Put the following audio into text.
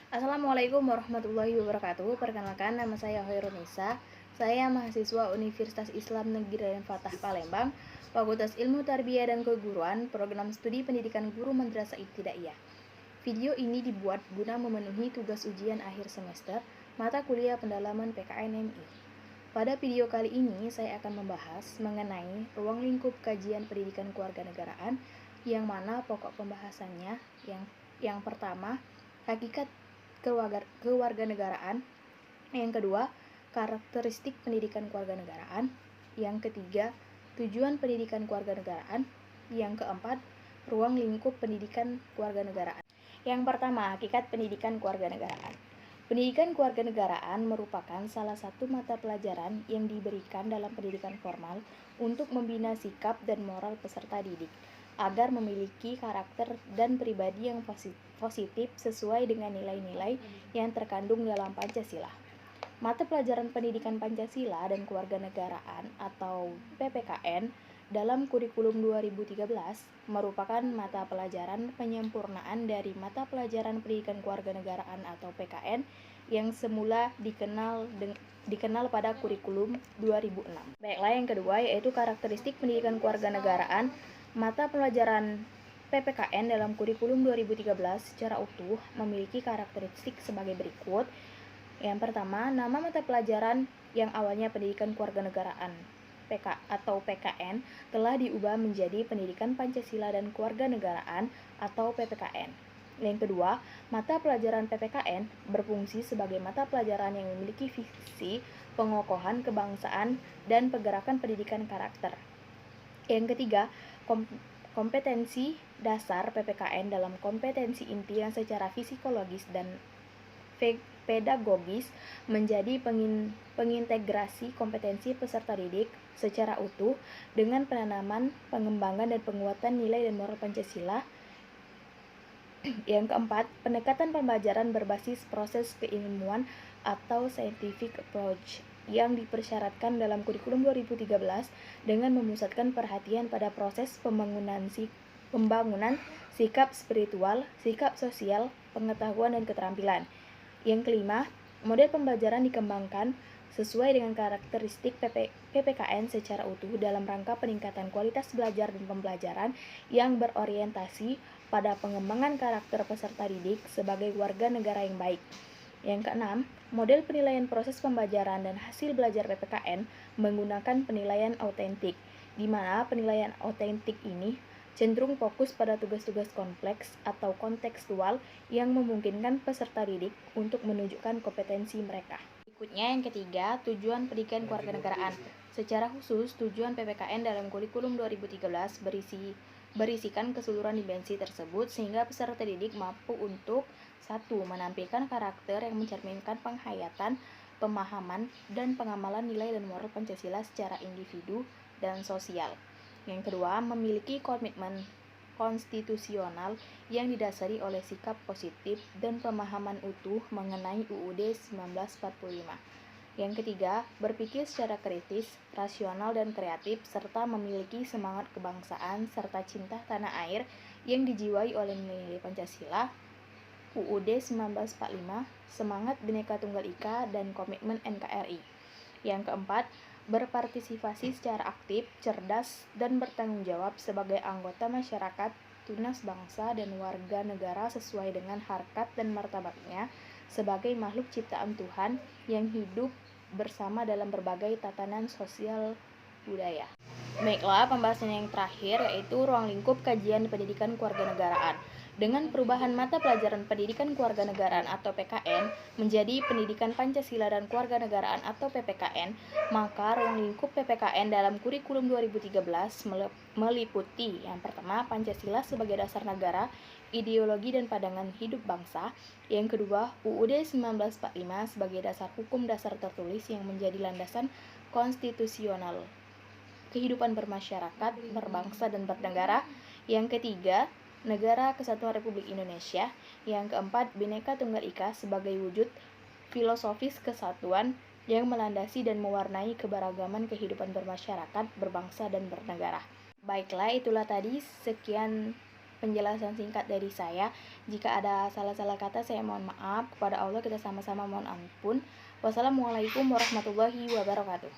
Assalamualaikum warahmatullahi wabarakatuh. Perkenalkan, nama saya Hoirunisa. Saya mahasiswa Universitas Islam Negeri Raden Fatah Palembang, Fakultas Ilmu Tarbiyah dan Keguruan, Program Studi Pendidikan Guru Madrasah Ibtidaiyah. Video ini dibuat guna memenuhi tugas ujian akhir semester mata kuliah pendalaman PKN-MI. Pada video kali ini, saya akan membahas mengenai ruang lingkup kajian pendidikan kewarganegaraan, yang mana pokok pembahasannya yang pertama, hakikat kewarganegaraan, yang kedua, karakteristik pendidikan kewarganegaraan, yang ketiga, tujuan pendidikan kewarganegaraan, yang keempat, ruang lingkup pendidikan kewarganegaraan. Yang pertama, hakikat pendidikan kewarganegaraan. Pendidikan kewarganegaraan merupakan salah satu mata pelajaran yang diberikan dalam pendidikan formal untuk membina sikap dan moral peserta didik agar memiliki karakter dan pribadi yang positif sesuai dengan nilai-nilai yang terkandung dalam Pancasila. Mata pelajaran pendidikan Pancasila dan kewarganegaraan atau PPKN dalam kurikulum 2013 merupakan mata pelajaran penyempurnaan dari mata pelajaran pendidikan kewarganegaraan atau PKN yang semula dikenal pada kurikulum 2006. Baiklah, yang kedua yaitu karakteristik pendidikan kewarganegaraan. Mata pelajaran PPKN dalam kurikulum 2013 secara utuh memiliki karakteristik sebagai berikut. Yang pertama, nama mata pelajaran yang awalnya pendidikan kewarganegaraan atau PKN telah diubah menjadi pendidikan Pancasila dan kewarganegaraan atau PPKN. Yang kedua, mata pelajaran PPKN berfungsi sebagai mata pelajaran yang memiliki visi pengokohan kebangsaan dan pergerakan pendidikan karakter. Yang ketiga, kompetensi dasar PPKN dalam kompetensi inti yang secara psikologis dan pedagogis menjadi pengintegrasi kompetensi peserta didik secara utuh dengan penanaman, pengembangan, dan penguatan nilai dan moral Pancasila. Yang keempat, pendekatan pembelajaran berbasis proses keilmuan atau scientific approach yang dipersyaratkan dalam kurikulum 2013 dengan memusatkan perhatian pada proses pembangunan sikap spiritual, sikap sosial, pengetahuan, dan keterampilan. Yang kelima, model pembelajaran dikembangkan sesuai dengan karakteristik PPKN secara utuh dalam rangka peningkatan kualitas belajar dan pembelajaran yang berorientasi pada pengembangan karakter peserta didik sebagai warga negara yang baik. Yang keenam, model penilaian proses pembelajaran dan hasil belajar PPKN menggunakan penilaian autentik, di mana penilaian autentik ini cenderung fokus pada tugas-tugas kompleks atau kontekstual yang memungkinkan peserta didik untuk menunjukkan kompetensi mereka. Berikutnya yang ketiga, tujuan pendidikan kewarganegaraan. Secara khusus, tujuan PPKN dalam kurikulum 2013 berisikan keseluruhan dimensi tersebut sehingga peserta didik mampu untuk 1. Menampilkan karakter yang mencerminkan penghayatan, pemahaman, dan pengamalan nilai dan moral Pancasila secara individu dan sosial. Yang kedua, memiliki komitmen konstitusional yang didasari oleh sikap positif dan pemahaman utuh mengenai UUD 1945. Yang ketiga, berpikir secara kritis, rasional, dan kreatif, serta memiliki semangat kebangsaan serta cinta tanah air yang dijiwai oleh nilai Pancasila, UUD 1945, semangat Bhinneka Tunggal Ika, dan komitmen NKRI. Yang keempat, berpartisipasi secara aktif, cerdas, dan bertanggung jawab sebagai anggota masyarakat, tunas bangsa, dan warga negara sesuai dengan harkat dan martabatnya sebagai makhluk ciptaan Tuhan yang hidup bersama dalam berbagai tatanan sosial budaya. Baiklah, pembahasan yang terakhir yaitu ruang lingkup kajian pendidikan kewarganegaraan. Dengan perubahan mata pelajaran pendidikan kewarganegaraan atau PKN menjadi pendidikan Pancasila dan kewarganegaraan atau PPKN, maka ruang lingkup PPKN dalam kurikulum 2013 meliputi yang pertama, Pancasila sebagai dasar negara, ideologi dan pandangan hidup bangsa. Yang kedua, UUD 1945 sebagai dasar hukum dasar tertulis yang menjadi landasan konstitusional kehidupan bermasyarakat, berbangsa, dan bernegara. Yang ketiga, Negara Kesatuan Republik Indonesia. Yang keempat, Bhinneka Tunggal Ika sebagai wujud filosofis kesatuan yang melandasi dan mewarnai keberagaman kehidupan bermasyarakat, berbangsa, dan bernegara. Baiklah, itulah tadi sekian penjelasan singkat dari saya. Jika ada salah-salah kata, saya mohon maaf. Kepada Allah kita sama-sama mohon ampun. Wassalamualaikum warahmatullahi wabarakatuh.